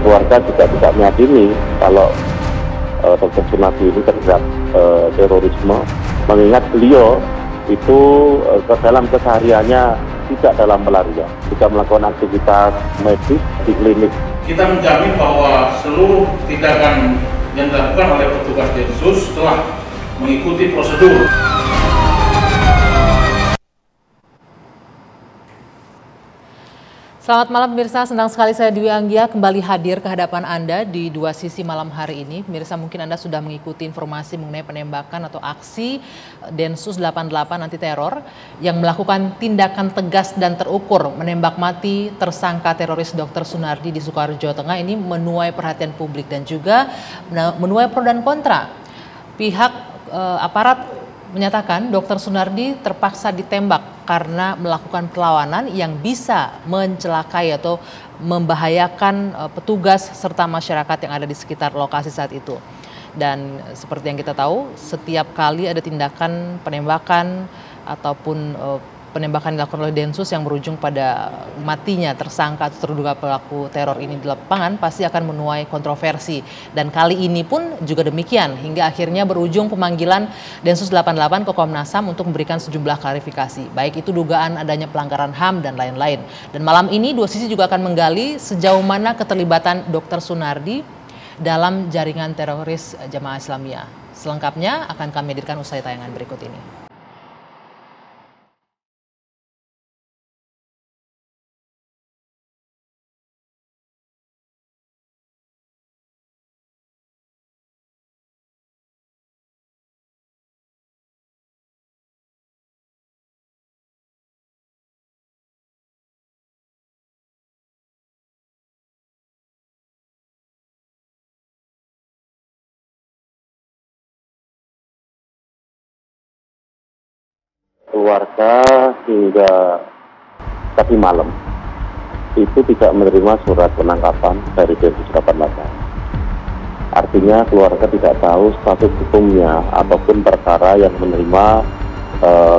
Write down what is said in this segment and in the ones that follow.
keluarga juga tidak meyakini kalau Dr. Sunardi ini terjerat terorisme, mengingat beliau itu dalam kesehariannya tidak dalam pelarian, juga melakukan aktivitas medis di klinik. Kita menjamin bahwa seluruh tindakan yang dilakukan oleh petugas Densus telah mengikuti prosedur. Selamat malam pemirsa, senang sekali saya Dwi Anggia kembali hadir ke hadapan Anda di Dua Sisi malam hari ini. Pemirsa, mungkin Anda sudah mengikuti informasi mengenai penembakan atau aksi Densus 88 anti teror yang melakukan tindakan tegas dan terukur menembak mati tersangka teroris Dr. Sunardi di Sukoharjo, Jawa Tengah. Ini menuai perhatian publik dan juga menuai pro dan kontra. Pihak aparat menyatakan Dr. Sunardi terpaksa ditembak karena melakukan perlawanan yang bisa mencelakai atau membahayakan petugas serta masyarakat yang ada di sekitar lokasi saat itu. Dan seperti yang kita tahu, setiap kali ada tindakan penembakan ataupun penembakan dilakukan oleh Densus yang berujung pada matinya tersangka atau terduga pelaku teror ini di lapangan pasti akan menuai kontroversi. Dan kali ini pun juga demikian, hingga akhirnya berujung pemanggilan Densus 88 ke Komnas HAM untuk memberikan sejumlah klarifikasi, baik itu dugaan adanya pelanggaran HAM dan lain-lain. Dan malam ini Dua Sisi juga akan menggali sejauh mana keterlibatan Dr. Sunardi dalam jaringan teroris Jamaah Islamiyah. Selengkapnya akan kami hadirkan usai tayangan berikut ini. Keluarga hingga tadi malam itu tidak menerima surat penangkapan dari Densus 88. Artinya keluarga tidak tahu status hukumnya ataupun perkara yang menerima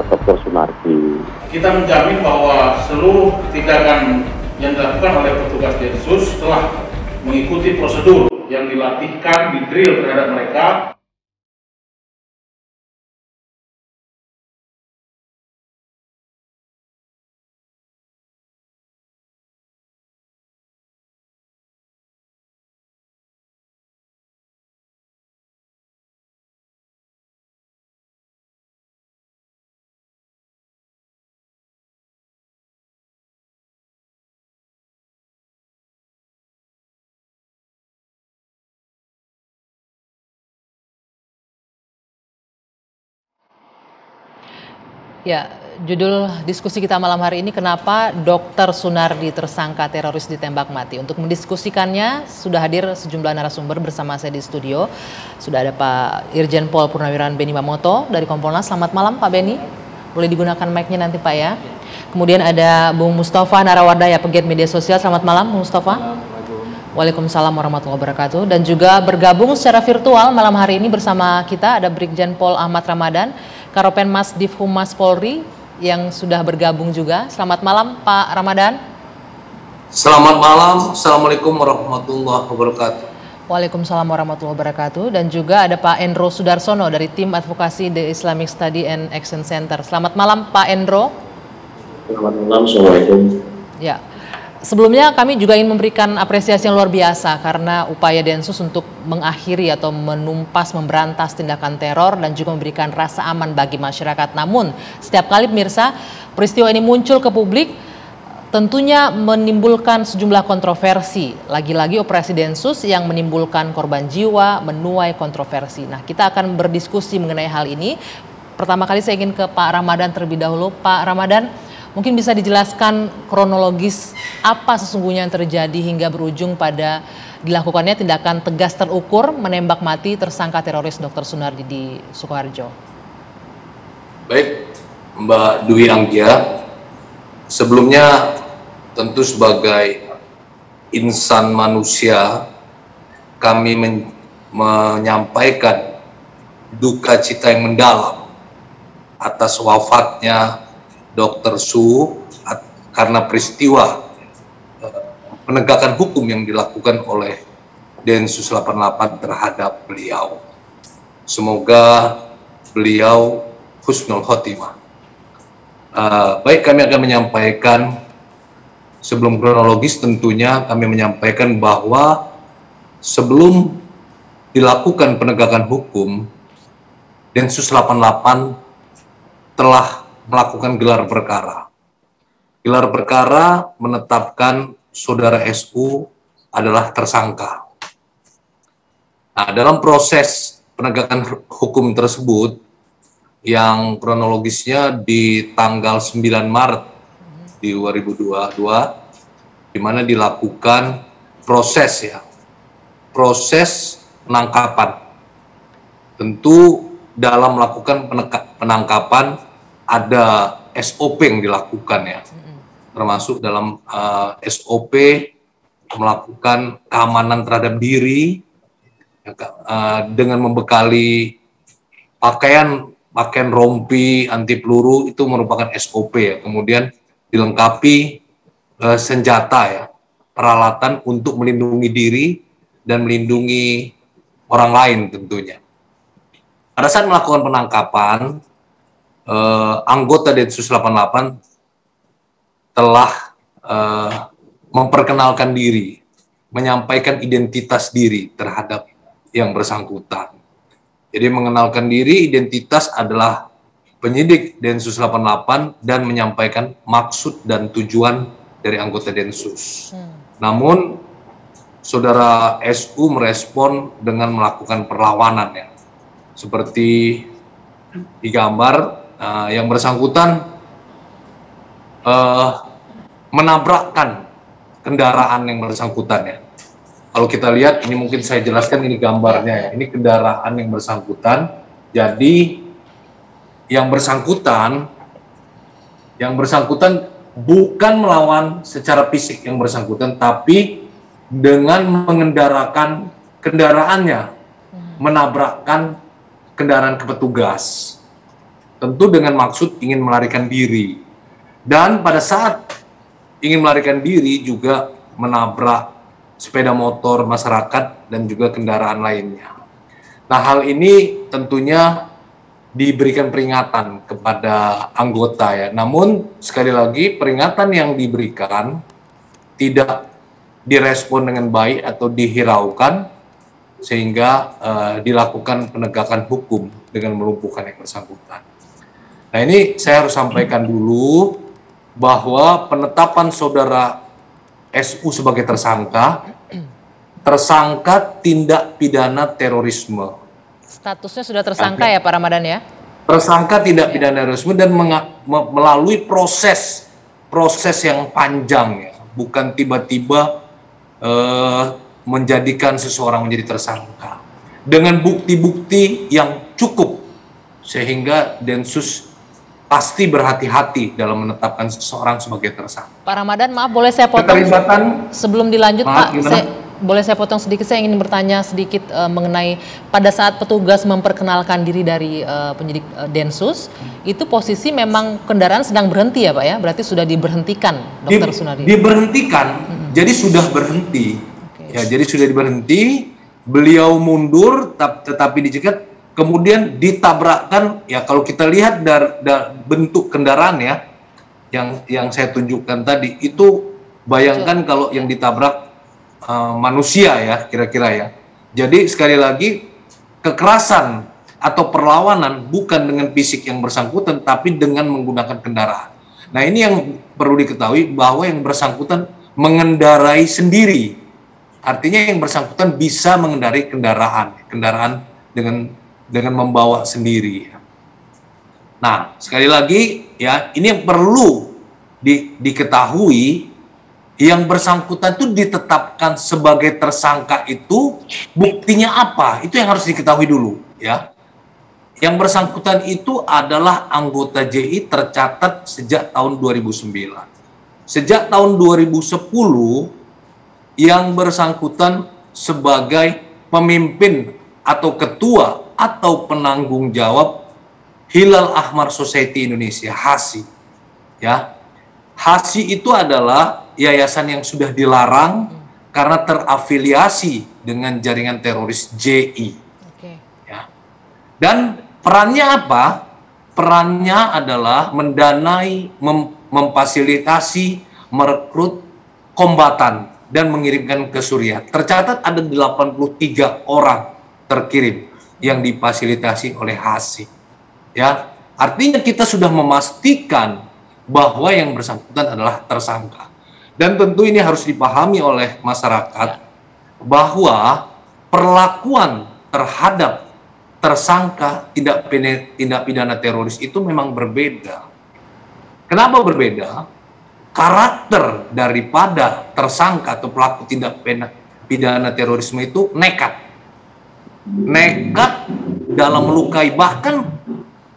Dr. Sunardi. Kita menjamin bahwa seluruh tindakan yang dilakukan oleh petugas Densus telah mengikuti prosedur yang dilatihkan, di drill terhadap mereka. Ya, judul diskusi kita malam hari ini, kenapa Dr. Sunardi tersangka teroris ditembak mati. Untuk mendiskusikannya sudah hadir sejumlah narasumber bersama saya di studio. Sudah ada Pak Irjen Pol Purnawirawan Beni Mamoto dari Kompolnas. Selamat malam Pak Beni. Boleh digunakan mic-nya nanti Pak ya. Kemudian ada Bung Mustafa Narawardaya, pegiat media sosial. Selamat malam Bung Mustafa. Waalaikumsalam warahmatullahi wabarakatuh. Dan juga bergabung secara virtual malam hari ini bersama kita ada Brigjen Pol Ahmad Ramadan, Karopenmas Divhumas Polri yang sudah bergabung juga. Selamat malam Pak Ramadan. Selamat malam. Assalamualaikum warahmatullahi wabarakatuh. Waalaikumsalam warahmatullahi wabarakatuh. Dan juga ada Pak Endro Sudarsono dari tim advokasi The Islamic Study and Action Center. Selamat malam Pak Endro. Selamat malam, Assalamualaikum. Ya. Sebelumnya kami juga ingin memberikan apresiasi yang luar biasa karena upaya Densus untuk mengakhiri atau menumpas, memberantas tindakan teror dan juga memberikan rasa aman bagi masyarakat. Namun setiap kali pemirsa peristiwa ini muncul ke publik tentunya menimbulkan sejumlah kontroversi. Lagi-lagi operasi Densus yang menimbulkan korban jiwa, menuai kontroversi. Nah, kita akan berdiskusi mengenai hal ini. Pertama kali saya ingin ke Pak Ramadan terlebih dahulu. Pak Ramadan, mungkin bisa dijelaskan kronologis apa sesungguhnya yang terjadi hingga berujung pada dilakukannya tindakan tegas terukur menembak mati tersangka teroris Dr. Sunardi di Sukoharjo. Baik, Mbak Dwi Anggia. Sebelumnya tentu sebagai insan manusia kami menyampaikan duka cita yang mendalam atas wafatnya Dr. Su karena peristiwa penegakan hukum yang dilakukan oleh Densus 88 terhadap beliau. Semoga beliau husnul khotimah. Baik, kami akan menyampaikan, sebelum kronologis tentunya kami menyampaikan bahwa sebelum dilakukan penegakan hukum, Densus 88 telah melakukan gelar perkara. Gelar perkara menetapkan saudara SU adalah tersangka. Nah, dalam proses penegakan hukum tersebut, yang kronologisnya di tanggal 9 Maret di 2022, di mana dilakukan proses penangkapan. Tentu dalam melakukan penangkapan ada SOP yang dilakukan ya, termasuk dalam SOP melakukan keamanan terhadap diri dengan membekali pakaian rompi anti peluru, itu merupakan SOP ya. Kemudian dilengkapi senjata ya, peralatan untuk melindungi diri dan melindungi orang lain tentunya. Pada saat melakukan penangkapan, anggota Densus 88 telah memperkenalkan diri, menyampaikan identitas diri terhadap yang bersangkutan. Jadi mengenalkan diri, identitas adalah penyidik Densus 88 dan menyampaikan maksud dan tujuan dari anggota Densus. Namun saudara SU merespon dengan melakukan perlawanan ya. Seperti di gambar, yang bersangkutan menabrakkan kendaraan yang bersangkutan ya. Kalau kita lihat, ini mungkin saya jelaskan, ini gambarnya ya. Ini kendaraan yang bersangkutan. Jadi yang bersangkutan bukan melawan secara fisik yang bersangkutan, tapi dengan mengendarakan kendaraannya, menabrakkan kendaraan petugas. Tentu dengan maksud ingin melarikan diri. Dan pada saat ingin melarikan diri juga menabrak sepeda motor masyarakat dan juga kendaraan lainnya. Nah, hal ini tentunya diberikan peringatan kepada anggota ya. Namun sekali lagi peringatan yang diberikan tidak direspon dengan baik atau dihiraukan, sehingga dilakukan penegakan hukum dengan melumpuhkan yang bersangkutan. Nah, ini saya harus sampaikan dulu bahwa penetapan saudara SU sebagai tersangka tindak pidana terorisme. Statusnya sudah tersangka ya Pak Ramadan ya? Tersangka tindak pidana terorisme dan melalui proses yang panjang ya, bukan tiba-tiba menjadikan seseorang menjadi tersangka. Dengan bukti-bukti yang cukup, sehingga Densus pasti berhati-hati dalam menetapkan seseorang sebagai tersangka. Pak Ramadan, maaf boleh saya potong sebelum dilanjut Pak, boleh saya potong sedikit, saya ingin bertanya sedikit mengenai pada saat petugas memperkenalkan diri dari penyidik Densus, itu posisi memang kendaraan sedang berhenti ya Pak ya? Berarti sudah diberhentikan Dr. Sunardi? Diberhentikan, jadi sudah berhenti. Okay. Ya, jadi sudah diberhenti, beliau mundur tetapi dicegat. Kemudian ditabrakkan, ya kalau kita lihat dari bentuk kendaraan ya, yang saya tunjukkan tadi, itu bayangkan kalau yang ditabrak manusia ya, kira-kira ya. Jadi sekali lagi, kekerasan atau perlawanan bukan dengan fisik yang bersangkutan, tapi dengan menggunakan kendaraan. Nah, ini yang perlu diketahui, bahwa yang bersangkutan mengendarai sendiri. Artinya yang bersangkutan bisa mengendarai kendaraan dengan membawa sendiri. Nah, sekali lagi ya, ini yang perlu diketahui, yang bersangkutan itu ditetapkan sebagai tersangka itu buktinya apa? Itu yang harus diketahui dulu ya. Yang bersangkutan itu adalah anggota JI tercatat sejak tahun 2009. Sejak tahun 2010 yang bersangkutan sebagai pemimpin atau ketua atau penanggung jawab Hilal Ahmar Society Indonesia, HASI. Ya. HASI itu adalah yayasan yang sudah dilarang karena terafiliasi dengan jaringan teroris JI. Ya. Dan perannya apa? Perannya adalah mendanai, memfasilitasi, merekrut kombatan dan mengirimkan ke Suriah. Tercatat ada 83 orang terkirim yang difasilitasi oleh Hasi. Ya, artinya kita sudah memastikan bahwa yang bersangkutan adalah tersangka. Dan tentu ini harus dipahami oleh masyarakat bahwa perlakuan terhadap tersangka tindak pidana teroris itu memang berbeda. Kenapa berbeda? Karakter daripada tersangka atau pelaku tindak pidana terorisme itu nekat. Nekat dalam melukai, bahkan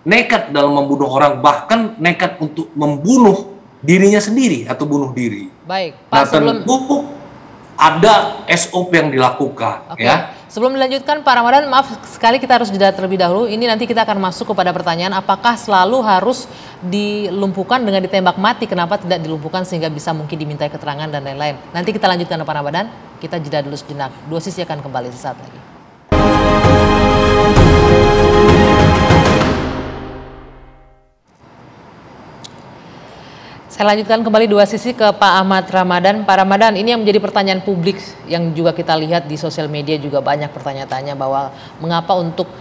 nekat dalam membunuh orang, bahkan nekat untuk membunuh dirinya sendiri atau bunuh diri. Baik, Pak, nah, tentu ada SOP yang dilakukan. Ya. Sebelum dilanjutkan, Pak Ramadan, maaf sekali kita harus jeda terlebih dahulu. Ini nanti kita akan masuk kepada pertanyaan, apakah selalu harus dilumpuhkan dengan ditembak mati? Kenapa tidak dilumpuhkan sehingga bisa mungkin dimintai keterangan dan lain-lain? Nanti kita lanjutkan, Pak Ramadan. Kita jeda dulu sejenak. Dua Sisi akan kembali sesaat lagi. Saya lanjutkan kembali Dua Sisi ke Pak Ahmad Ramadan. Pak Ramadan, ini yang menjadi pertanyaan publik yang juga kita lihat di sosial media juga banyak pertanyaan-tanya bahwa mengapa untuk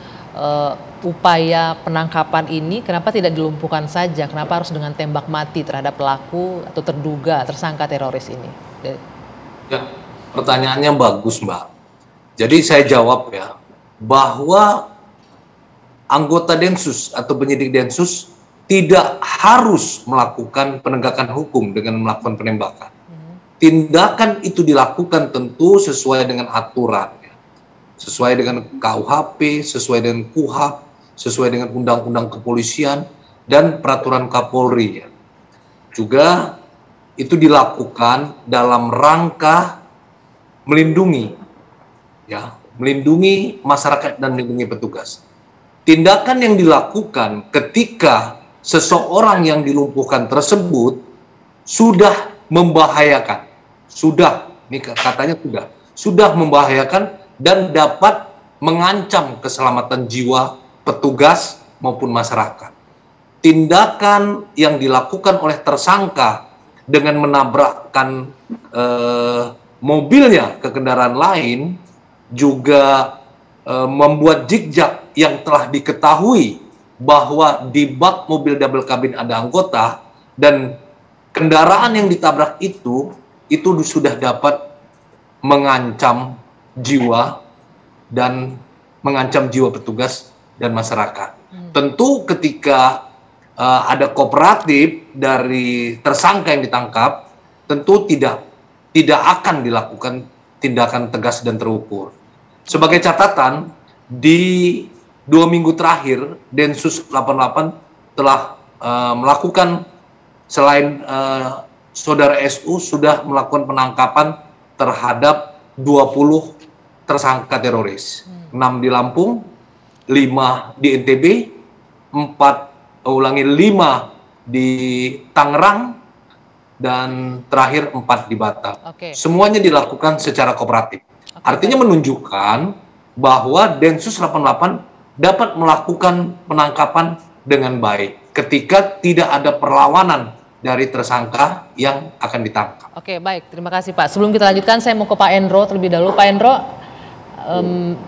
upaya penangkapan ini kenapa tidak dilumpuhkan saja? Kenapa harus dengan tembak mati terhadap pelaku atau terduga tersangka teroris ini? Ya, pertanyaannya bagus, Mbak. Jadi saya jawab ya, bahwa anggota Densus atau penyidik Densus tidak harus melakukan penegakan hukum dengan melakukan penembakan. Tindakan itu dilakukan tentu sesuai dengan aturan, ya. Sesuai dengan KUHP, sesuai dengan KUHAP, sesuai dengan Undang-Undang Kepolisian dan Peraturan Kapolri. Ya. Juga itu dilakukan dalam rangka melindungi, ya, melindungi masyarakat dan melindungi petugas. Tindakan yang dilakukan ketika seseorang yang dilumpuhkan tersebut sudah membahayakan, ini katanya sudah membahayakan dan dapat mengancam keselamatan jiwa petugas maupun masyarakat. Tindakan yang dilakukan oleh tersangka dengan menabrakkan mobilnya ke kendaraan lain juga membuat jejak yang telah diketahui bahwa di bak mobil double cabin ada anggota dan kendaraan yang ditabrak itu sudah dapat mengancam jiwa dan mengancam jiwa petugas dan masyarakat. Tentu ketika ada kooperatif dari tersangka yang ditangkap, tentu tidak akan dilakukan tindakan tegas dan terukur. Sebagai catatan, di 2 minggu terakhir, Densus 88 telah melakukan, selain Saudara SU, sudah melakukan penangkapan terhadap 20 tersangka teroris. 6 di Lampung, 5 di NTB, 5 di Tangerang, dan terakhir 4 di Batam. Semuanya dilakukan secara kooperatif. Artinya menunjukkan bahwa Densus 88 dapat melakukan penangkapan dengan baik ketika tidak ada perlawanan dari tersangka yang akan ditangkap. Oke, baik. Terima kasih, Pak. Sebelum kita lanjutkan, saya mau ke Pak Endro terlebih dahulu. Pak Endro,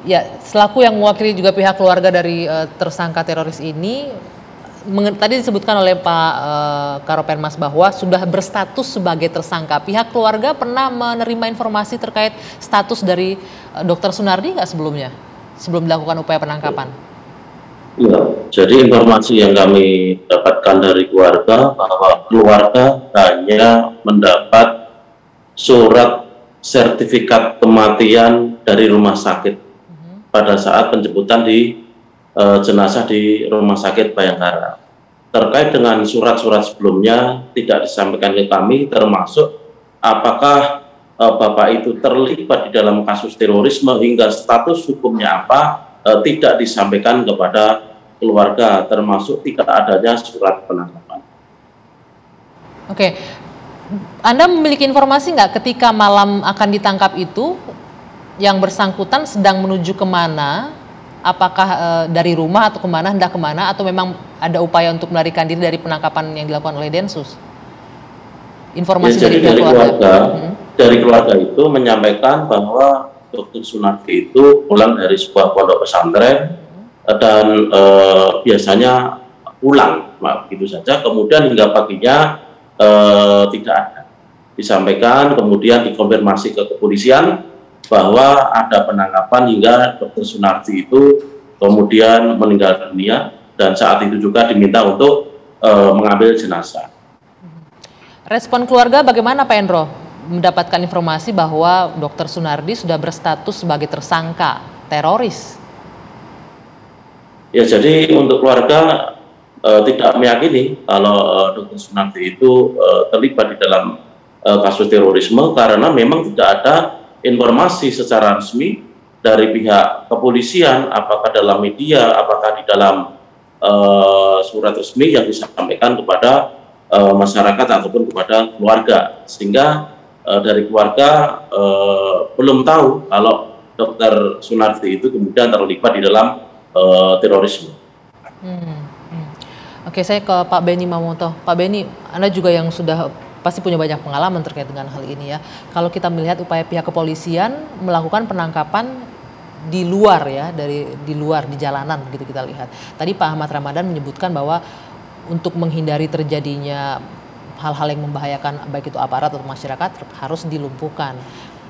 ya selaku yang mewakili juga pihak keluarga dari tersangka teroris ini, tadi disebutkan oleh Pak Karopenmas bahwa sudah berstatus sebagai tersangka. Pihak keluarga pernah menerima informasi terkait status dari Dr. Sunardi nggak sebelumnya? Sebelum dilakukan upaya penangkapan? Ya, jadi informasi yang kami dapatkan dari keluarga bahwa keluarga hanya mendapat surat sertifikat kematian dari rumah sakit pada saat penjemputan di jenazah di Rumah Sakit Bayangkara. Terkait dengan surat-surat sebelumnya tidak disampaikan ke kami, termasuk apakah Bapak itu terlibat di dalam kasus terorisme hingga status hukumnya apa, tidak disampaikan kepada keluarga, termasuk tidak adanya surat penangkapan. Oke, Anda memiliki informasi nggak ketika malam akan ditangkap itu yang bersangkutan sedang menuju kemana? Apakah dari rumah atau kemana, hendak kemana, atau memang ada upaya untuk melarikan diri dari penangkapan yang dilakukan oleh Densus? Informasi ya, jadi dari keluarga. Dari keluarga itu menyampaikan bahwa Dr. Sunardi itu pulang dari sebuah pondok pesantren dan biasanya pulang, begitu saja. Kemudian hingga paginya tidak ada. Disampaikan, kemudian dikonfirmasi ke kepolisian bahwa ada penangkapan hingga Dr. Sunardi itu kemudian meninggal dunia, dan saat itu juga diminta untuk mengambil jenazah. Respon keluarga bagaimana Pak Endro? Mendapatkan informasi bahwa Dr. Sunardi sudah berstatus sebagai tersangka teroris. Ya, jadi untuk keluarga tidak meyakini kalau Dr. Sunardi itu terlibat di dalam kasus terorisme, karena memang tidak ada informasi secara resmi dari pihak kepolisian, apakah dalam media, apakah di dalam surat resmi yang disampaikan kepada masyarakat ataupun kepada keluarga, sehingga dari keluarga belum tahu kalau Dr. Sunardi itu kemudian terlibat di dalam terorisme. Oke, saya ke Pak Beni Mamoto. Pak Beni, Anda juga yang sudah pasti punya banyak pengalaman terkait dengan hal ini ya. Kalau kita melihat upaya pihak kepolisian melakukan penangkapan di luar ya, di luar di jalanan begitu kita lihat. Tadi Pak Ahmad Ramadan menyebutkan bahwa untuk menghindari terjadinya hal-hal yang membahayakan baik itu aparat atau masyarakat harus dilumpuhkan.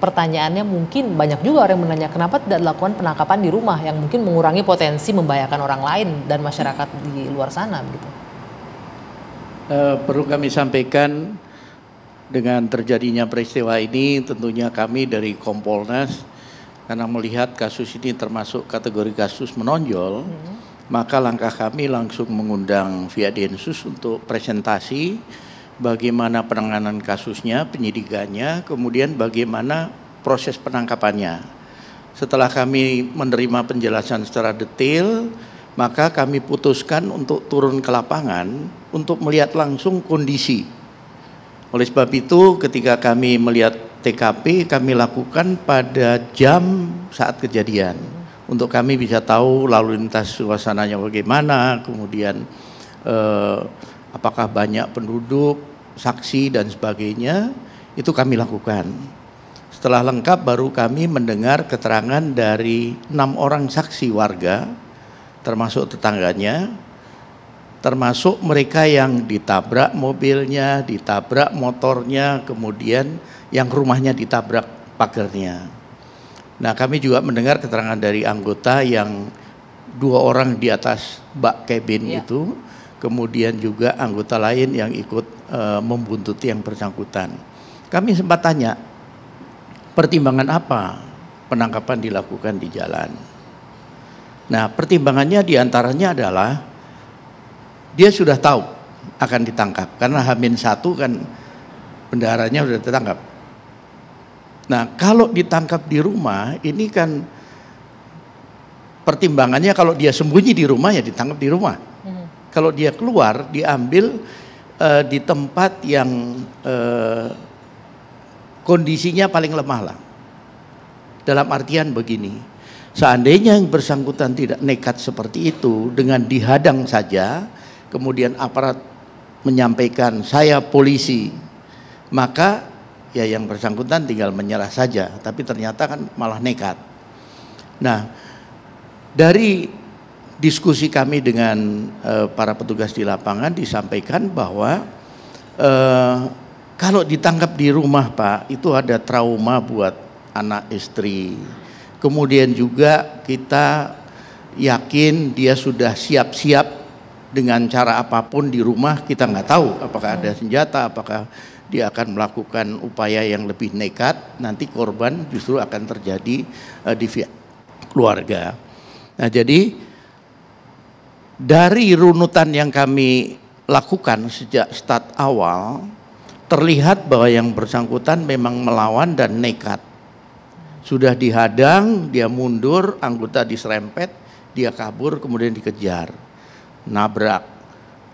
Pertanyaannya mungkin banyak juga orang yang menanya kenapa tidak dilakukan penangkapan di rumah yang mungkin mengurangi potensi membahayakan orang lain dan masyarakat di luar sana begitu. Perlu kami sampaikan, dengan terjadinya peristiwa ini tentunya kami dari Kompolnas, karena melihat kasus ini termasuk kategori kasus menonjol, maka langkah kami langsung mengundang via Densus untuk presentasi bagaimana penanganan kasusnya, penyidikannya, kemudian bagaimana proses penangkapannya. Setelah kami menerima penjelasan secara detail, maka kami putuskan untuk turun ke lapangan untuk melihat langsung kondisi. Oleh sebab itu, ketika kami melihat TKP, kami lakukan pada jam saat kejadian. Untuk kami bisa tahu lalu lintas suasananya bagaimana, kemudian apakah banyak penduduk, saksi dan sebagainya, itu kami lakukan. Setelah lengkap baru kami mendengar keterangan dari 6 orang saksi warga, termasuk tetangganya, termasuk mereka yang ditabrak mobilnya, ditabrak motornya, kemudian yang rumahnya ditabrak pagarnya. Nah, kami juga mendengar keterangan dari anggota yang 2 orang di atas bak kabin itu, kemudian juga anggota lain yang ikut membuntuti yang bersangkutan. Kami sempat tanya, pertimbangan apa penangkapan dilakukan di jalan? Nah, pertimbangannya diantaranya adalah dia sudah tahu akan ditangkap karena H-1 kan bendaharanya sudah ditangkap. Nah, kalau ditangkap di rumah ini kan pertimbangannya, kalau dia sembunyi di rumah ya ditangkap di rumah. Kalau dia keluar diambil di tempat yang kondisinya paling lemah lah. Dalam artian begini, seandainya yang bersangkutan tidak nekat seperti itu, dengan dihadang saja, kemudian aparat menyampaikan saya polisi, maka ya yang bersangkutan tinggal menyerah saja, tapi ternyata kan malah nekat. Nah, dari diskusi kami dengan para petugas di lapangan disampaikan bahwa kalau ditangkap di rumah Pak, itu ada trauma buat anak istri. Kemudian juga kita yakin dia sudah siap-siap dengan cara apapun di rumah, kita nggak tahu apakah ada senjata, apakah dia akan melakukan upaya yang lebih nekat, nanti korban justru akan terjadi di pihak keluarga. Nah, jadi dari runutan yang kami lakukan sejak start awal, terlihat bahwa yang bersangkutan memang melawan dan nekat. Sudah dihadang, dia mundur, anggota diserempet, dia kabur, kemudian dikejar, nabrak.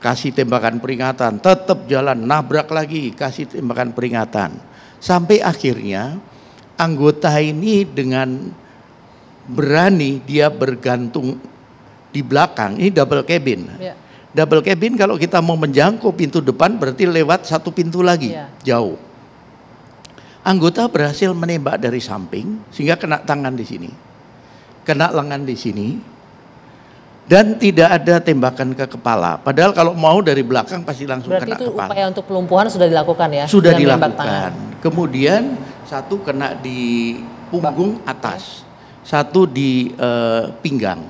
kasih tembakan peringatan, tetap jalan, nabrak lagi, kasih tembakan peringatan. Sampai akhirnya anggota ini dengan berani dia bergantung di belakang, ini double cabin. Ya. Double cabin kalau kita mau menjangkau pintu depan berarti lewat satu pintu lagi, jauh. Anggota berhasil menembak dari samping sehingga kena tangan di sini, kena lengan di sini. Dan tidak ada tembakan ke kepala. Padahal kalau mau dari belakang pasti langsung kena kepala. Berarti itu upaya untuk pelumpuhan sudah dilakukan ya? Sudah dilakukan. Kemudian satu kena di punggung atas, satu di pinggang.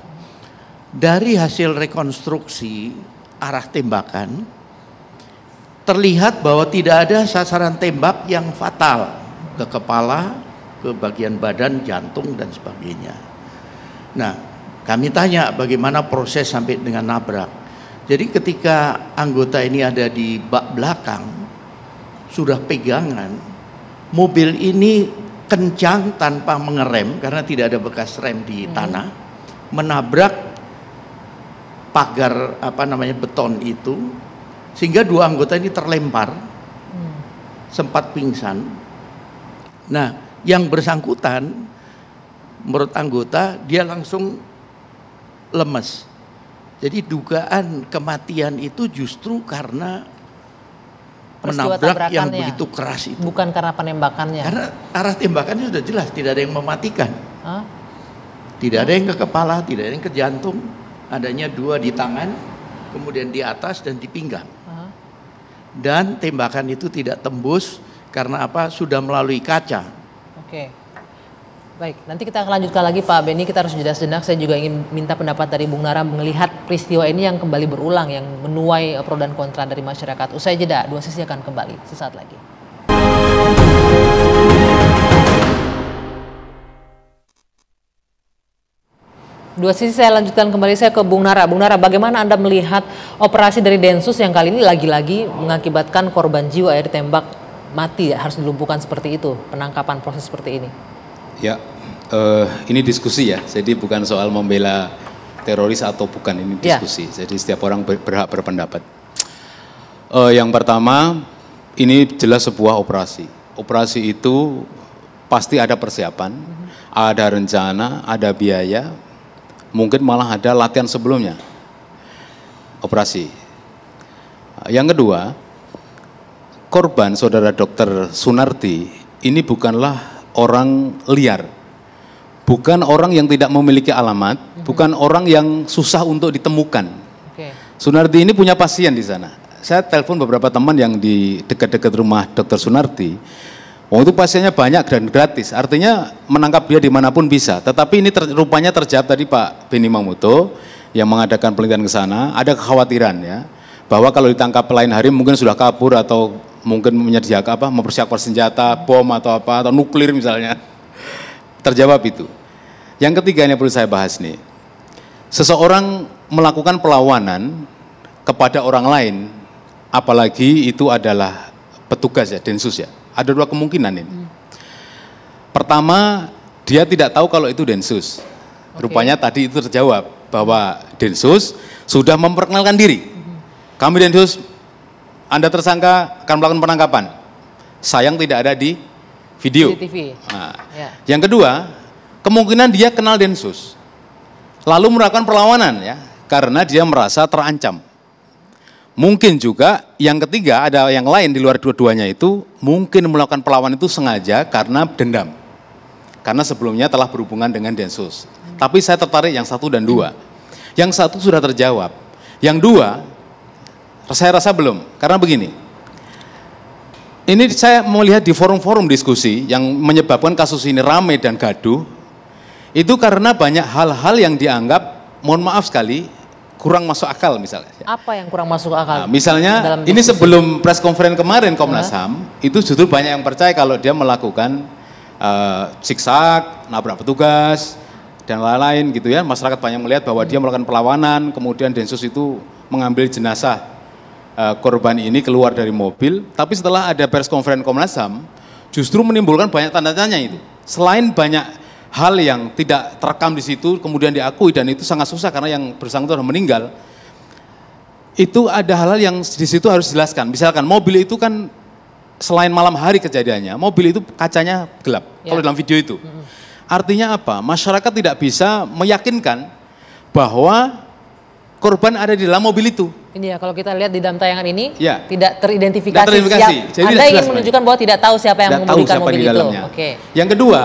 Dari hasil rekonstruksi arah tembakan, terlihat bahwa tidak ada sasaran tembak yang fatal ke kepala, ke bagian badan, jantung dan sebagainya. Nah, kami tanya bagaimana proses sampai dengan nabrak. Jadi ketika anggota ini ada di bak belakang, sudah pegangan, mobil ini kencang tanpa mengerem karena tidak ada bekas rem di tanah, menabrak pagar beton itu, sehingga dua anggota ini terlempar, sempat pingsan. Nah, yang bersangkutan, menurut anggota, dia langsung lemes. Jadi dugaan kematian itu justru karena menabrak yang begitu keras itu. Bukan karena penembakannya. Karena arah tembakannya sudah jelas, tidak ada yang mematikan. Tidak ada yang ke kepala, tidak ada yang ke jantung. Adanya dua di tangan, kemudian di atas dan di pinggang. Dan tembakan itu tidak tembus karena apa? Sudah melalui kaca. Oke. Baik, nanti kita akan lanjutkan lagi Pak Beni, kita harus jeda sejenak. Saya juga ingin minta pendapat dari Bung Nara melihat peristiwa ini yang kembali berulang, yang menuai pro dan kontra dari masyarakat. Usai jeda, dua sisi akan kembali sesaat lagi. Dua sisi saya lanjutkan kembali, saya ke Bung Nara. Bung Nara, bagaimana Anda melihat operasi dari Densus yang kali ini lagi-lagi mengakibatkan korban jiwa ya, ditembak mati, ya, harus dilumpuhkan seperti itu, penangkapan proses seperti ini? Ya, ini diskusi ya, jadi bukan soal membela teroris atau bukan, ini diskusi. Jadi setiap orang berhak berpendapat. Yang pertama, ini jelas sebuah operasi. Operasi itu pasti ada persiapan, ada rencana, ada biaya, mungkin malah ada latihan sebelumnya. Operasi. Yang kedua, korban saudara Dr. Sunarti ini bukanlah orang liar, bukan orang yang tidak memiliki alamat, bukan orang yang susah untuk ditemukan. Sunarti ini punya pasien di sana. Saya telepon beberapa teman yang di dekat-dekat rumah Dr. Sunarti. Itu pasiennya banyak dan gratis, artinya menangkap dia dimanapun bisa. Tetapi ini rupanya terjawab tadi Pak Beni Mamoto yang mengadakan penelitian ke sana, ada kekhawatiran ya, bahwa kalau ditangkap lain hari mungkin sudah kabur atau mungkin menyediakan mempersiapkan senjata, bom atau nuklir misalnya. Terjawab itu. Yang ketiga yang perlu saya bahas nih. Seseorang melakukan perlawanan kepada orang lain, apalagi itu adalah petugas ya, Densus ya. Ada dua kemungkinan ini. Pertama, dia tidak tahu kalau itu Densus. Rupanya tadi itu terjawab bahwa Densus sudah memperkenalkan diri. Kami Densus, Anda tersangka akan melakukan penangkapan. Sayang tidak ada di video. Nah, yang kedua, kemungkinan dia kenal Densus. Lalu melakukan perlawanan ya, karena dia merasa terancam. Mungkin juga yang ketiga ada yang lain di luar dua-duanya itu, mungkin melakukan perlawanan itu sengaja karena dendam. Karena sebelumnya telah berhubungan dengan Densus. Tapi saya tertarik yang satu dan dua. Yang satu sudah terjawab. Yang dua, saya rasa belum, karena begini, ini saya melihat di forum-forum diskusi yang menyebabkan kasus ini ramai dan gaduh, itu karena banyak hal-hal yang dianggap, mohon maaf sekali, kurang masuk akal misalnya. Apa yang kurang masuk akal? Nah, misalnya, ini sebelum press conference kemarin Komnas HAM, itu justru banyak yang percaya kalau dia melakukan zigzag, nabrak petugas, dan lain-lain gitu ya. Masyarakat banyak melihat bahwa dia melakukan perlawanan, kemudian Densus itu mengambil jenazah korban ini keluar dari mobil, tapi setelah ada press conference Komnas HAM, justru menimbulkan banyak tanda tanya itu. Selain banyak hal yang tidak terekam di situ, kemudian diakui dan itu sangat susah karena yang bersangkutan sudah meninggal. Itu ada hal-hal yang di situ harus dijelaskan. Misalkan mobil itu kan selain malam hari kejadiannya, mobil itu kacanya gelap. Kalau dalam video itu. Artinya apa? Masyarakat tidak bisa meyakinkan bahwa korban ada di dalam mobil itu. Ini ya, kalau kita lihat di dalam tayangan ini, ya, tidak teridentifikasi. Tidak teridentifikasi. Jadi Anda ingin menunjukkan bahwa tidak tahu siapa yang mengemudikan mobil itu. Oke. Yang kedua,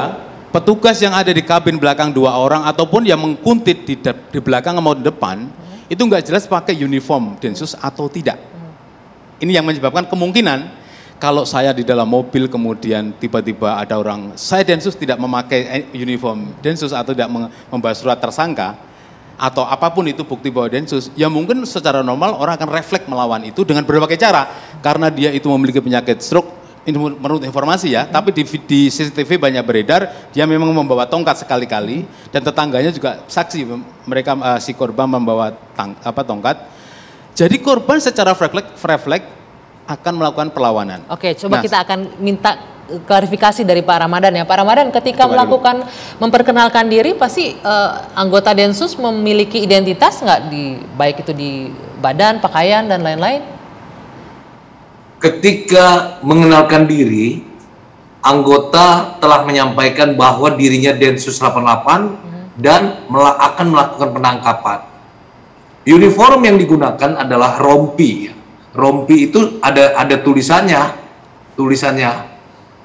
petugas yang ada di kabin belakang 2 orang ataupun yang mengkuntit di belakang maupun depan, itu nggak jelas pakai uniform Densus atau tidak. Ini yang menyebabkan kemungkinan kalau saya di dalam mobil kemudian tiba-tiba ada orang, saya Densus tidak memakai uniform Densus atau tidak membawa surat tersangka, atau apapun itu bukti bahwa Densus, ya mungkin secara normal orang akan refleks melawan itu dengan berbagai cara. Karena dia itu memiliki penyakit stroke, menurut informasi ya, tapi di CCTV banyak beredar, dia memang membawa tongkat sekali-kali, dan tetangganya juga saksi, mereka si korban membawa tongkat. Jadi korban secara refleks akan melakukan perlawanan. Oke, coba kita akan minta klarifikasi dari Pak Ramadan ya. Pak Ramadan, ketika memperkenalkan diri, pasti anggota Densus memiliki identitas nggak, baik itu di badan, pakaian, dan lain-lain? Ketika mengenalkan diri, anggota telah menyampaikan bahwa dirinya Densus 88 dan akan melakukan penangkapan. Uniform yang digunakan adalah rompi. Rompi itu ada tulisannya.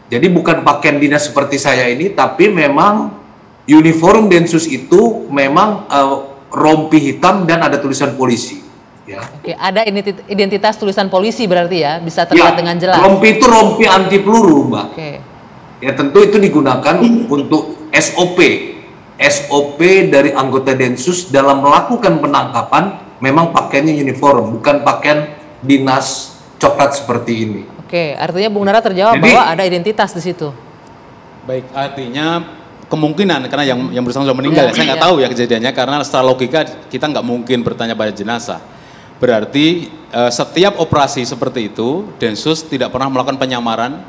Jadi bukan pakaian dinas seperti saya ini, tapi memang uniform Densus itu memang rompi hitam dan ada tulisan polisi. Ya. Oke, ada identitas tulisan polisi berarti ya, bisa terlihat dengan jelas. Rompi itu rompi anti peluru, Mbak. Oke. Ya tentu itu digunakan untuk SOP dari anggota Densus dalam melakukan penangkapan memang pakaiannya uniform, bukan pakaian dinas coklat seperti ini. Oke, artinya Bung Nara terjawab bahwa ada identitas di situ. Baik, artinya kemungkinan karena yang bersangkutan sudah meninggal, saya nggak tahu ya kejadiannya, karena secara logika kita nggak mungkin bertanya pada jenazah. Berarti setiap operasi seperti itu, Densus tidak pernah melakukan penyamaran,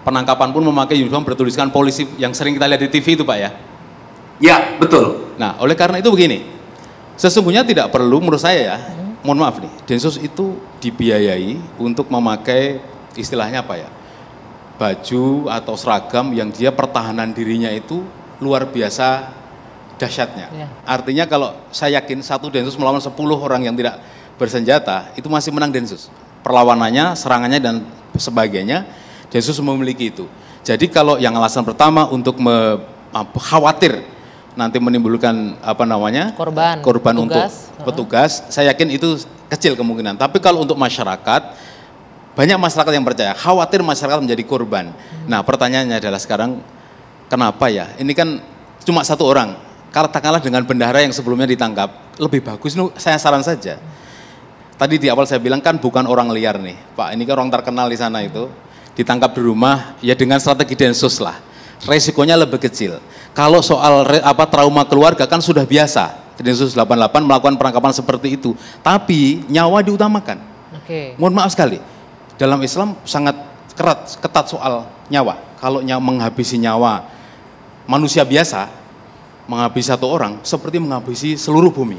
penangkapan pun memakai uniform bertuliskan polisi yang sering kita lihat di TV itu, Pak ya? Ya, betul. Nah, oleh karena itu begini, sesungguhnya tidak perlu menurut saya ya, mohon maaf nih, Densus itu dibiayai untuk memakai istilahnya apa ya, baju atau seragam yang dia pertahanan dirinya itu luar biasa dahsyatnya. Ya. Artinya kalau saya yakin satu Densus melawan 10 orang yang tidak bersenjata, itu masih menang Densus. Perlawanannya, serangannya dan sebagainya, Densus memiliki itu. Jadi kalau yang alasan pertama untuk khawatir nanti menimbulkan korban petugas, untuk petugas, saya yakin itu kecil kemungkinan. Tapi kalau untuk masyarakat, banyak masyarakat yang percaya, khawatir masyarakat menjadi korban. Nah pertanyaannya adalah sekarang, kenapa ya? Ini kan cuma 1 orang, katakanlah dengan bendahara yang sebelumnya ditangkap, lebih bagus, saya saran saja. Tadi di awal saya bilang kan bukan orang liar nih, Pak, ini kan orang terkenal di sana itu, ditangkap di rumah, ya dengan strategi Densus lah, resikonya lebih kecil. Kalau soal trauma keluarga kan sudah biasa, Densus 88 melakukan penangkapan seperti itu, tapi nyawa diutamakan. Mohon maaf sekali, dalam Islam sangat ketat soal nyawa. Kalau menghabisi nyawa manusia biasa, menghabisi 1 orang, seperti menghabisi seluruh bumi.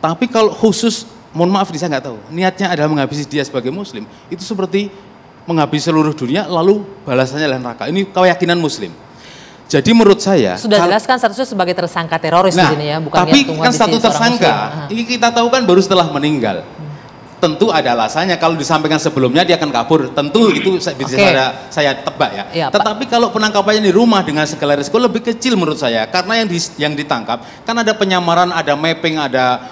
Tapi kalau khusus, mohon maaf saya nggak tahu, niatnya adalah menghabisi dia sebagai muslim, itu seperti menghabisi seluruh dunia lalu balasannya adalah neraka. Ini keyakinan muslim. Jadi menurut saya sudah jelaskan statusnya sebagai tersangka teroris di sini ya, bukan tapi kan status tersangka ini kita tahu kan baru setelah meninggal. Tentu ada alasannya, kalau disampaikan sebelumnya dia akan kabur, tentu itu saya tebak ya. Tetapi kalau penangkapannya di rumah dengan segala risiko lebih kecil menurut saya, karena yang ditangkap kan ada penyamaran, ada mapping, ada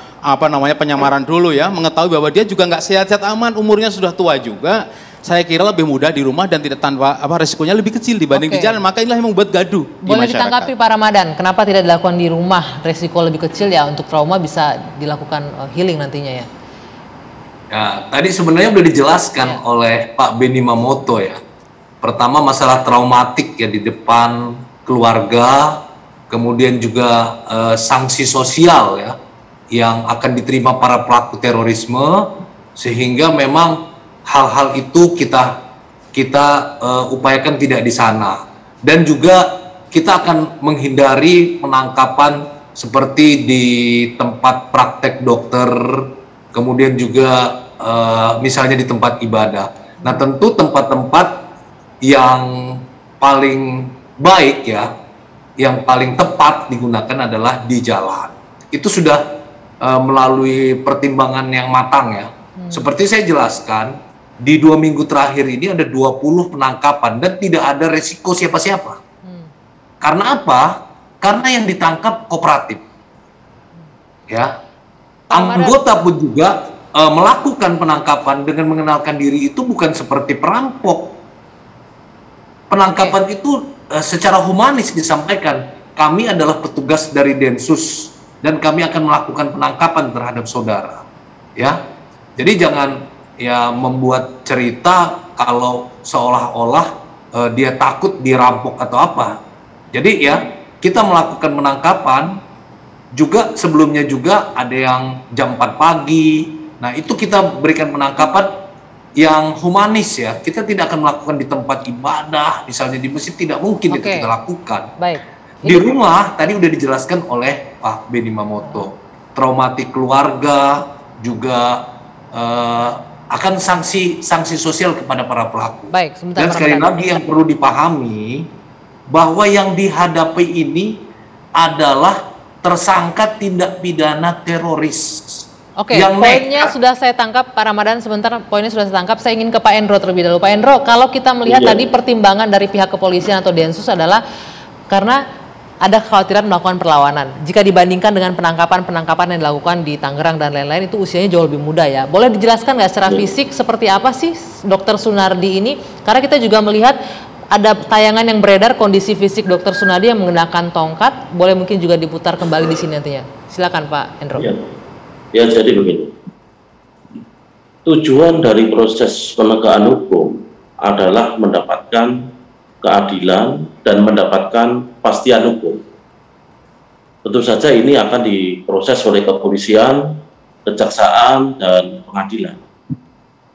penyamaran dulu ya, mengetahui bahwa dia juga nggak sehat-sehat aman, umurnya sudah tua juga. Saya kira lebih mudah di rumah dan tidak tanpa risikonya lebih kecil dibanding di jalan, maka inilah yang membuat gaduh di masyarakat. Boleh ditanggapi Pak Ramadan, kenapa tidak dilakukan di rumah, risiko lebih kecil ya, untuk trauma bisa dilakukan healing nantinya ya? Ya, tadi sebenarnya sudah dijelaskan oleh Pak Benny Mamoto ya. Pertama masalah traumatik ya di depan keluarga, kemudian juga sanksi sosial ya yang akan diterima para pelaku terorisme, sehingga memang hal-hal itu kita upayakan tidak di sana. Dan juga kita akan menghindari penangkapan seperti di tempat praktek dokter, kemudian juga misalnya di tempat ibadah. Nah, tentu tempat-tempat yang paling baik ya, yang paling tepat digunakan adalah di jalan. Itu sudah melalui pertimbangan yang matang ya. Seperti saya jelaskan, di 2 minggu terakhir ini ada 20 penangkapan dan tidak ada resiko siapa-siapa. Karena apa? Karena yang ditangkap kooperatif. Ya. Anggota pun juga melakukan penangkapan dengan mengenalkan diri itu bukan seperti perampok. Penangkapan itu secara humanis disampaikan, kami adalah petugas dari Densus dan kami akan melakukan penangkapan terhadap saudara. Ya. Jadi jangan ya membuat cerita kalau seolah-olah dia takut dirampok atau apa. Jadi ya kita melakukan penangkapan juga sebelumnya juga ada yang jam 4 pagi. Nah itu kita berikan penangkapan yang humanis ya. Kita tidak akan melakukan di tempat ibadah, misalnya di masjid tidak mungkin itu kita lakukan. Baik. Di rumah tadi udah dijelaskan oleh Pak Benny Mamoto, traumatik keluarga juga akan sanksi sosial kepada para pelaku. Baik, sebentar. Dan sekali lagi yang perlu dipahami bahwa yang dihadapi ini adalah tersangka tindak pidana teroris. Oke, poinnya sudah saya tangkap Pak Ramadan, sebentar poinnya sudah saya tangkap. Saya ingin ke Pak Endro terlebih dahulu. Pak Endro, kalau kita melihat tadi pertimbangan dari pihak kepolisian atau Densus adalah karena ada kekhawatiran melakukan perlawanan. Jika dibandingkan dengan penangkapan yang dilakukan di Tangerang dan lain-lain, itu usianya jauh lebih muda ya. Boleh dijelaskan nggak secara fisik seperti apa sih Dr. Sunardi ini? Karena kita juga melihat ada tayangan yang beredar kondisi fisik Dr. Sunardi yang menggunakan tongkat. Boleh mungkin juga diputar kembali di sini nantinya. Silakan Pak Endro. Ya, jadi begini. Tujuan dari proses penegakan hukum adalah mendapatkan keadilan dan mendapatkan kepastian hukum. Tentu saja ini akan diproses oleh kepolisian, kejaksaan, dan pengadilan.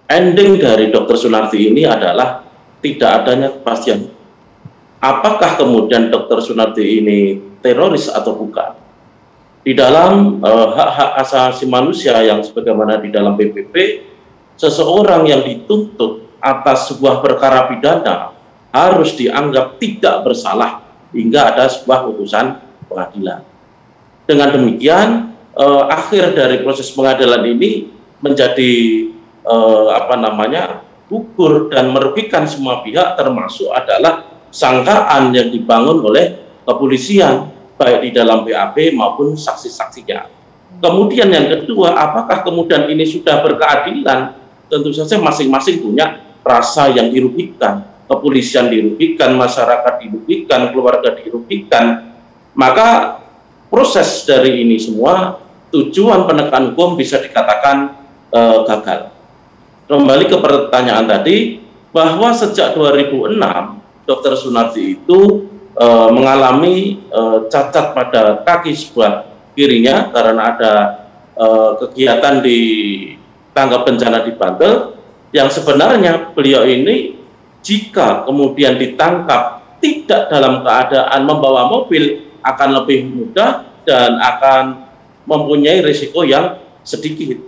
Ending dari Dr. Sunardi ini adalah tidak adanya kepastian. Apakah kemudian Dr. Sunardi ini teroris atau bukan? Di dalam hak-hak asasi manusia yang sebagaimana di dalam PBB, seseorang yang dituntut atas sebuah perkara pidana harus dianggap tidak bersalah hingga ada sebuah putusan pengadilan. Dengan demikian, akhir dari proses pengadilan ini menjadi gugur dan merugikan semua pihak, termasuk adalah sangkaan yang dibangun oleh kepolisian baik di dalam BAP maupun saksi-saksinya. Kemudian yang kedua, apakah kemudian ini sudah berkeadilan? Tentu saja masing-masing punya rasa yang dirugikan. Kepolisian dirugikan, masyarakat dirugikan, keluarga dirugikan. Maka proses dari ini semua, tujuan penegakan hukum bisa dikatakan gagal. Kembali ke pertanyaan tadi, bahwa sejak 2006 Dr. Sunardi itu mengalami cacat pada kaki sebelah kirinya karena ada kegiatan di tanggap bencana di Banten, yang sebenarnya beliau ini jika kemudian ditangkap tidak dalam keadaan membawa mobil akan lebih mudah dan akan mempunyai risiko yang sedikit.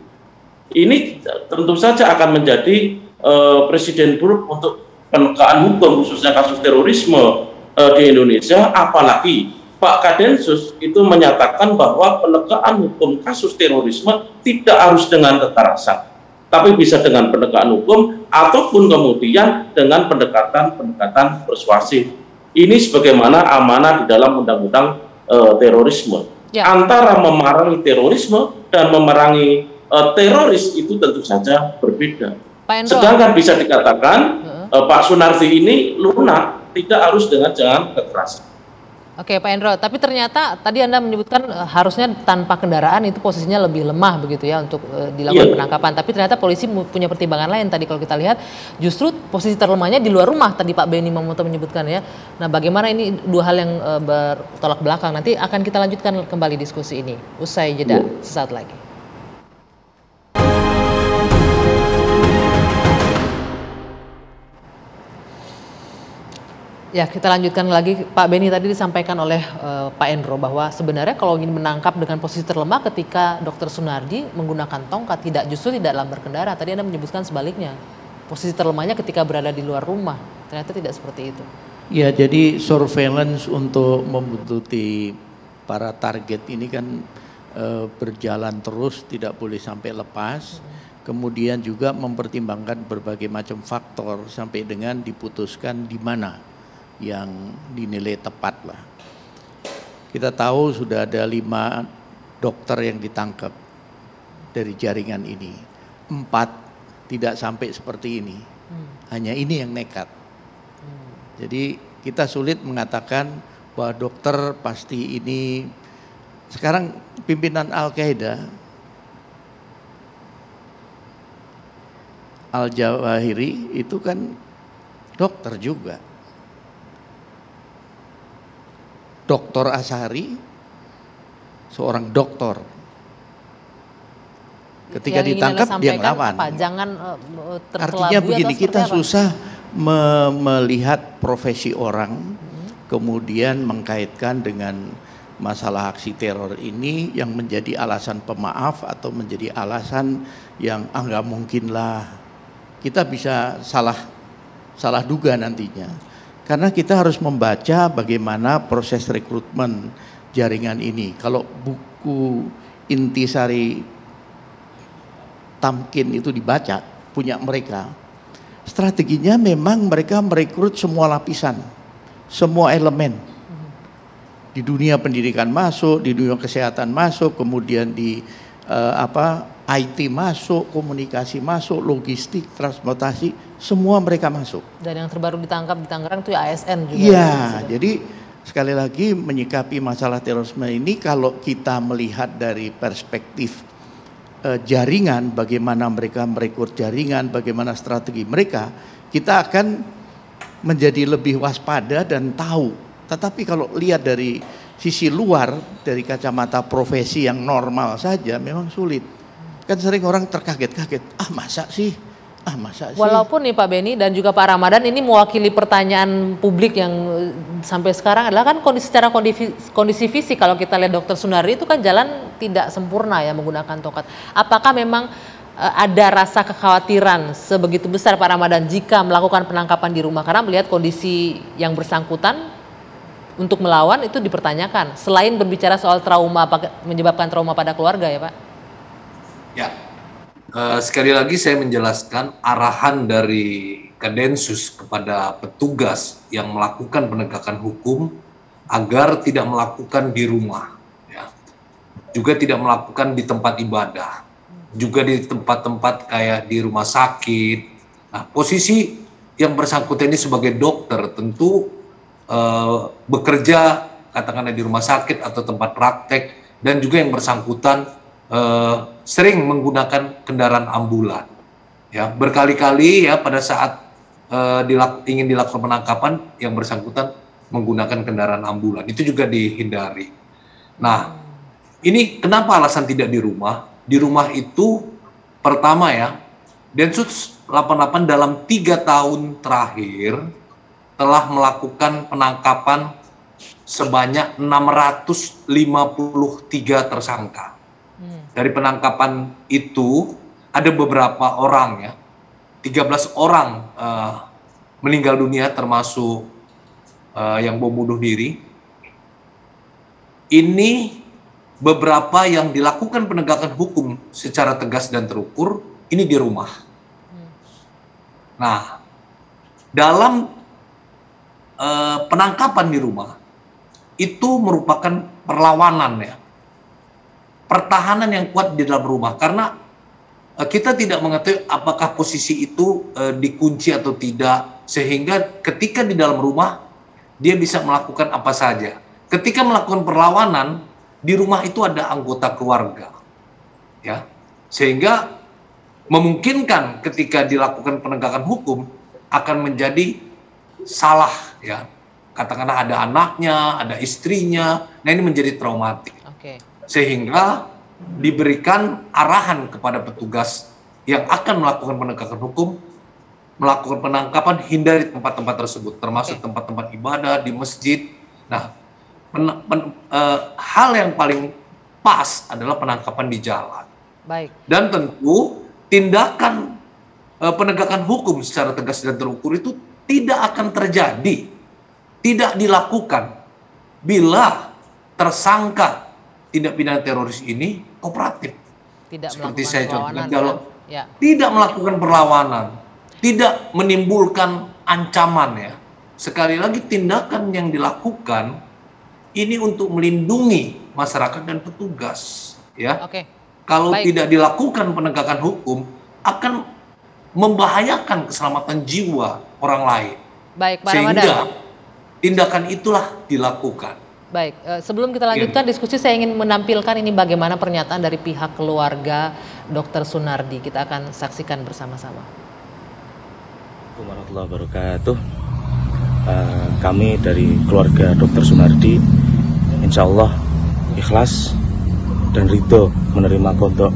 Ini tentu saja akan menjadi presiden buruk untuk penegakan hukum khususnya kasus terorisme di Indonesia, apalagi Pak Kadensus itu menyatakan bahwa penegakan hukum kasus terorisme tidak harus dengan kekerasan, tapi bisa dengan penegakan hukum ataupun kemudian dengan pendekatan persuasif. Ini sebagaimana amanah di dalam undang-undang terorisme. Antara memerangi terorisme dan memerangi teroris itu tentu saja berbeda. Sedangkan bisa dikatakan Pak Sunardi ini lunak, tidak harus dengan kekerasan. Oke Pak Endro, tapi ternyata tadi Anda menyebutkan harusnya tanpa kendaraan itu posisinya lebih lemah begitu ya untuk dilakukan penangkapan. Tapi ternyata polisi punya pertimbangan lain tadi kalau kita lihat justru posisi terlemahnya di luar rumah tadi Pak Benny Mamoto menyebutkan ya. Nah bagaimana ini dua hal yang bertolak belakang, nanti akan kita lanjutkan kembali diskusi ini usai jeda sesaat lagi. Ya, kita lanjutkan lagi. Pak Beni, tadi disampaikan oleh Pak Endro bahwa sebenarnya kalau ingin menangkap dengan posisi terlemah ketika Dr. Sunardi menggunakan tongkat, justru tidak dalam berkendara. Tadi Anda menyebutkan sebaliknya. Posisi terlemahnya ketika berada di luar rumah. Ternyata tidak seperti itu. Ya, jadi surveillance untuk membuntuti para target ini kan berjalan terus, tidak boleh sampai lepas. Kemudian juga mempertimbangkan berbagai macam faktor sampai dengan diputuskan di mana yang dinilai tepat lah. Kita tahu sudah ada 5 dokter yang ditangkap dari jaringan ini. 4 tidak sampai seperti ini. Hanya ini yang nekat. Jadi kita sulit mengatakan bahwa dokter pasti ini. Sekarang pimpinan Al-Qaeda, Al-Jawahiri itu kan dokter juga. Dr. Azhari seorang dokter. Ketika ditangkap dia ngelawan. Jangan artinya begini, kita susah melihat profesi orang kemudian mengkaitkan dengan masalah aksi teror ini yang menjadi alasan pemaaf atau menjadi alasan yang nggak mungkin lah. Kita bisa salah duga nantinya. Karena kita harus membaca bagaimana proses rekrutmen jaringan ini. Kalau buku Intisari Tamkin itu dibaca, punya mereka, strateginya memang mereka merekrut semua lapisan, semua elemen. Di dunia pendidikan masuk, di dunia kesehatan masuk, kemudian di IT masuk, komunikasi masuk, logistik, transportasi, semua mereka masuk. Dan yang terbaru ditangkap di Tangerang itu ASN juga. Iya, jadi sekali lagi menyikapi masalah terorisme ini kalau kita melihat dari perspektif jaringan, bagaimana mereka merekrut jaringan, bagaimana strategi mereka, kita akan menjadi lebih waspada dan tahu. Tetapi kalau lihat dari sisi luar, dari kacamata profesi yang normal saja memang sulit. Kan sering orang terkaget-kaget, masa sih? Walaupun nih Pak Beni dan juga Pak Ramadan ini mewakili pertanyaan publik yang sampai sekarang adalah kan secara kondisi fisik, kalau kita lihat Dr. Sunardi itu kan jalan tidak sempurna ya menggunakan tongkat. Apakah memang ada rasa kekhawatiran sebegitu besar Pak Ramadan jika melakukan penangkapan di rumah karena melihat kondisi yang bersangkutan untuk melawan itu dipertanyakan, selain berbicara soal trauma, menyebabkan trauma pada keluarga ya Pak? Ya, sekali lagi saya menjelaskan arahan dari Kadensus kepada petugas yang melakukan penegakan hukum agar tidak melakukan di rumah, ya. Juga tidak melakukan di tempat ibadah, juga di tempat-tempat kayak di rumah sakit. Nah, posisi yang bersangkutan ini sebagai dokter tentu bekerja katakanlah di rumah sakit atau tempat praktek, dan juga yang bersangkutan sering menggunakan kendaraan ambulan, ya berkali-kali ya pada saat ingin dilakukan penangkapan yang bersangkutan menggunakan kendaraan ambulan, itu juga dihindari. Nah, ini kenapa alasan tidak di rumah? Di rumah itu pertama ya, Densus 88 dalam 3 tahun terakhir telah melakukan penangkapan sebanyak 653 tersangka. Dari penangkapan itu ada beberapa orang ya, 13 orang meninggal dunia termasuk yang bom bunuh diri. Ini beberapa yang dilakukan penegakan hukum secara tegas dan terukur, ini di rumah. Nah, dalam penangkapan di rumah itu merupakan perlawanan ya, pertahanan yang kuat di dalam rumah, karena kita tidak mengetahui apakah posisi itu dikunci atau tidak, sehingga ketika di dalam rumah dia bisa melakukan apa saja. Ketika melakukan perlawanan di rumah itu ada anggota keluarga, ya, sehingga memungkinkan ketika dilakukan penegakan hukum akan menjadi salah ya, katakanlah ada anaknya, ada istrinya, nah ini menjadi traumatik. Sehingga diberikan arahan kepada petugas yang akan melakukan penegakan hukum melakukan penangkapan, hindari tempat-tempat tersebut, termasuk tempat-tempat ibadah, di masjid. Nah, hal yang paling pas adalah penangkapan di jalan. Baik. Dan tentu tindakan penegakan hukum secara tegas dan terukur itu tidak akan terjadi, tidak dilakukan bila tersangka tindak pidana teroris ini kooperatif. Tidak seperti melakukan saya perlawanan, contohkan, kalau ya. tidak melakukan perlawanan, tidak menimbulkan ancaman ya. Sekali lagi tindakan yang dilakukan ini untuk melindungi masyarakat dan petugas ya. Oke. Kalau Baik. tidak dilakukan penegakan hukum akan membahayakan keselamatan jiwa orang lain. Baik, Pak Sehingga Ramadan. tindakan itulah dilakukan. Baik, sebelum kita lanjutkan diskusi, saya ingin menampilkan ini bagaimana pernyataan dari pihak keluarga Dr. Sunardi. Kita akan saksikan bersama-sama. Assalamualaikum warahmatullahi wabarakatuh. Kami dari keluarga Dr. Sunardi, insya Allah ikhlas dan ridho menerima qada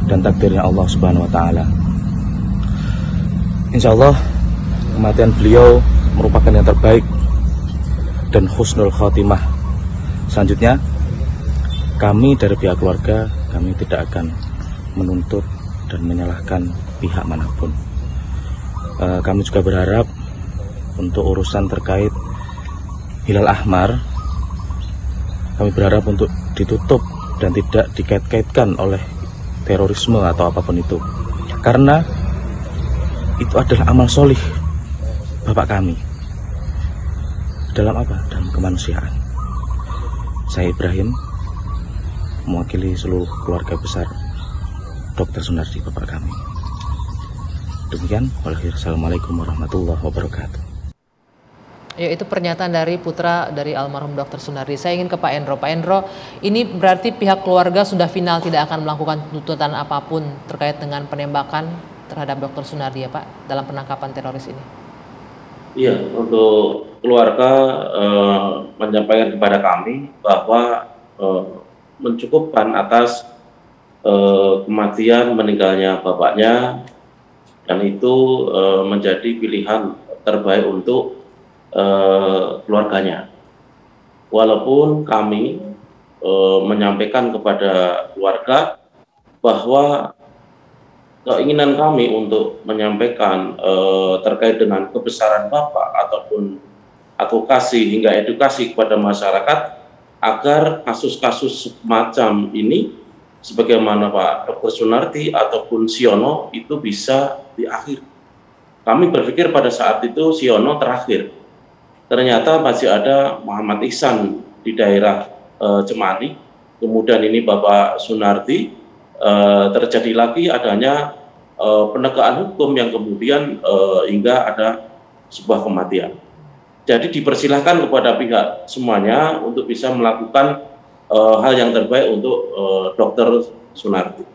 dan takdirnya Allah Subhanahu Wa Taala. Insya Allah kematian beliau merupakan yang terbaik dan husnul khotimah. Selanjutnya, kami dari pihak keluarga, kami tidak akan menuntut dan menyalahkan pihak manapun. Kami juga berharap untuk urusan terkait Hilal Ahmar, kami berharap untuk ditutup dan tidak dikait-kaitkan oleh terorisme atau apapun itu. Karena itu adalah amal solih Bapak kami. Dalam apa? Dalam kemanusiaan. Saya Ibrahim, mewakili seluruh keluarga besar Dr. Sunardi Bapak kami. Demikian, wassalamualaikum warahmatullahi wabarakatuh. Ya, itu pernyataan dari putra dari almarhum Dr. Sunardi. Saya ingin ke Pak Endro. Pak Endro, ini berarti pihak keluarga sudah final tidak akan melakukan tuntutan apapun terkait dengan penembakan terhadap Dr. Sunardi ya Pak, dalam penangkapan teroris ini? Iya, untuk keluarga menyampaikan kepada kami bahwa mencukupkan atas kematian meninggalnya bapaknya, dan itu menjadi pilihan terbaik untuk keluarganya. Walaupun kami menyampaikan kepada keluarga bahwa keinginan kami untuk menyampaikan terkait dengan kebesaran Bapak ataupun advokasi hingga edukasi kepada masyarakat agar kasus-kasus semacam ini sebagaimana Pak Dr. Sunardi ataupun Siono itu bisa diakhiri. Kami berpikir pada saat itu Siono terakhir. Ternyata masih ada Muhammad Ihsan di daerah Cemani. Kemudian ini Bapak Sunardi, terjadi lagi adanya penegakan hukum yang kemudian hingga ada sebuah kematian. Jadi dipersilahkan kepada pihak semuanya untuk bisa melakukan hal yang terbaik untuk Dr. Sunardi.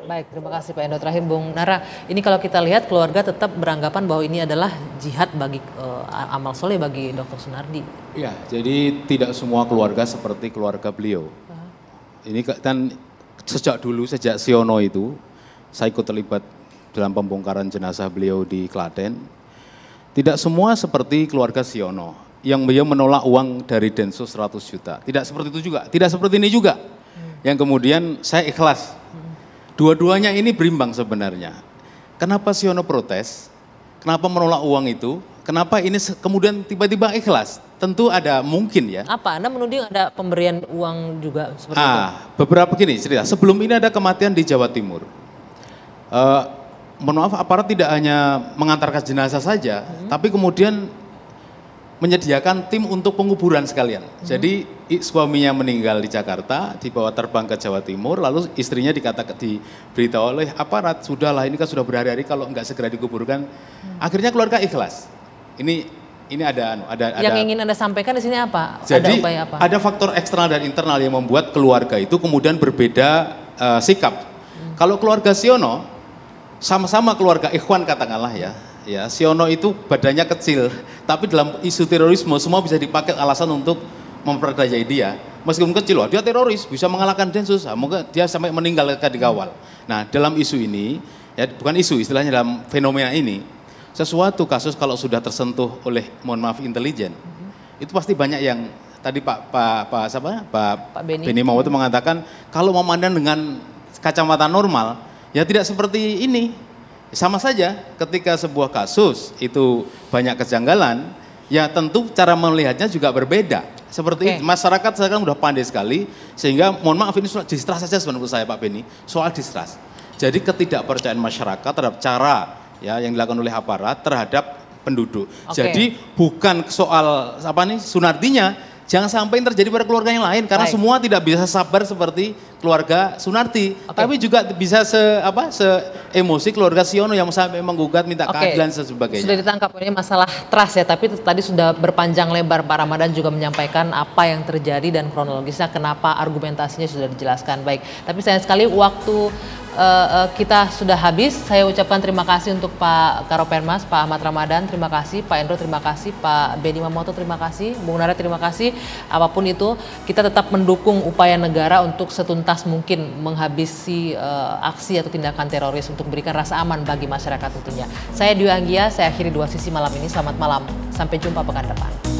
Baik, terima kasih Pak Endo. Terakhir Bung Nara, ini kalau kita lihat keluarga tetap beranggapan bahwa ini adalah jihad bagi amal soleh bagi Dr. Sunardi. Ya, jadi tidak semua keluarga seperti keluarga beliau. Ini kan sejak dulu, sejak Siono itu, saya ikut terlibat dalam pembongkaran jenazah beliau di Klaten. Tidak semua seperti keluarga Siono, yang beliau menolak uang dari Densus 100 juta. Tidak seperti itu juga, tidak seperti ini juga. Yang kemudian saya ikhlas. Dua-duanya ini berimbang sebenarnya. Kenapa Siono protes? Kenapa menolak uang itu? Kenapa ini kemudian tiba-tiba ikhlas? Tentu ada mungkin ya. Apa? Anda menuding ada pemberian uang juga seperti itu? Beberapa gini cerita. Sebelum ini ada kematian di Jawa Timur. Mohon maaf, aparat tidak hanya mengantarkan jenazah saja, tapi kemudian menyediakan tim untuk penguburan sekalian. Jadi suaminya meninggal di Jakarta, dibawa terbang ke Jawa Timur, lalu istrinya diberitahu oleh aparat, sudahlah ini kan sudah berhari-hari kalau nggak segera dikuburkan. Akhirnya keluarga ikhlas. Ini ada yang ingin Anda sampaikan di sini apa? Jadi ada upaya apa? Ada faktor eksternal dan internal yang membuat keluarga itu kemudian berbeda sikap. Kalau keluarga Siono sama-sama keluarga ikhwan katakanlah ya. Ya, Siono itu badannya kecil, tapi dalam isu terorisme semua bisa dipakai alasan untuk memperdayai dia. Meskipun kecil, dia teroris, bisa mengalahkan Densus, mungkin dia sampai meninggal ketika dikawal. Nah, dalam isu ini, ya bukan isu, istilahnya dalam fenomena ini, sesuatu kasus kalau sudah tersentuh oleh, mohon maaf, intelijen, itu pasti banyak yang tadi Pak Beni Mamoto mengatakan kalau memandang dengan kacamata normal, ya tidak seperti ini. Sama saja ketika sebuah kasus itu banyak kejanggalan, ya tentu cara melihatnya juga berbeda. Seperti masyarakat sekarang udah pandai sekali, sehingga mohon maaf ini soal distrust saja menurut saya Pak Beni, soal distrust. Jadi ketidakpercayaan masyarakat terhadap cara ya yang dilakukan oleh aparat terhadap penduduk. Jadi bukan soal Sunardinya, jangan sampai terjadi pada keluarga yang lain, karena semua tidak bisa sabar seperti keluarga Sunardi, tapi juga bisa se emosi keluarga Siono yang sampai menggugat minta keadilan dan sebagainya. Sudah ditangkap, ini masalah trust ya, tapi tadi sudah berpanjang lebar Pak Ramadan juga menyampaikan apa yang terjadi dan kronologisnya, kenapa argumentasinya sudah dijelaskan. Baik, tapi sayang sekali waktu kita sudah habis. Saya ucapkan terima kasih untuk Pak Karopenmas, Pak Ahmad Ramadan, terima kasih, Pak Endro terima kasih, Pak Beni Mamoto terima kasih, Bung Nara terima kasih. Apapun itu, kita tetap mendukung upaya negara untuk setuntas mungkin menghabisi aksi atau tindakan teroris untuk berikan rasa aman bagi masyarakat tentunya. Saya Dwi Anggia, saya akhiri Dua Sisi malam ini. Selamat malam, sampai jumpa pekan depan.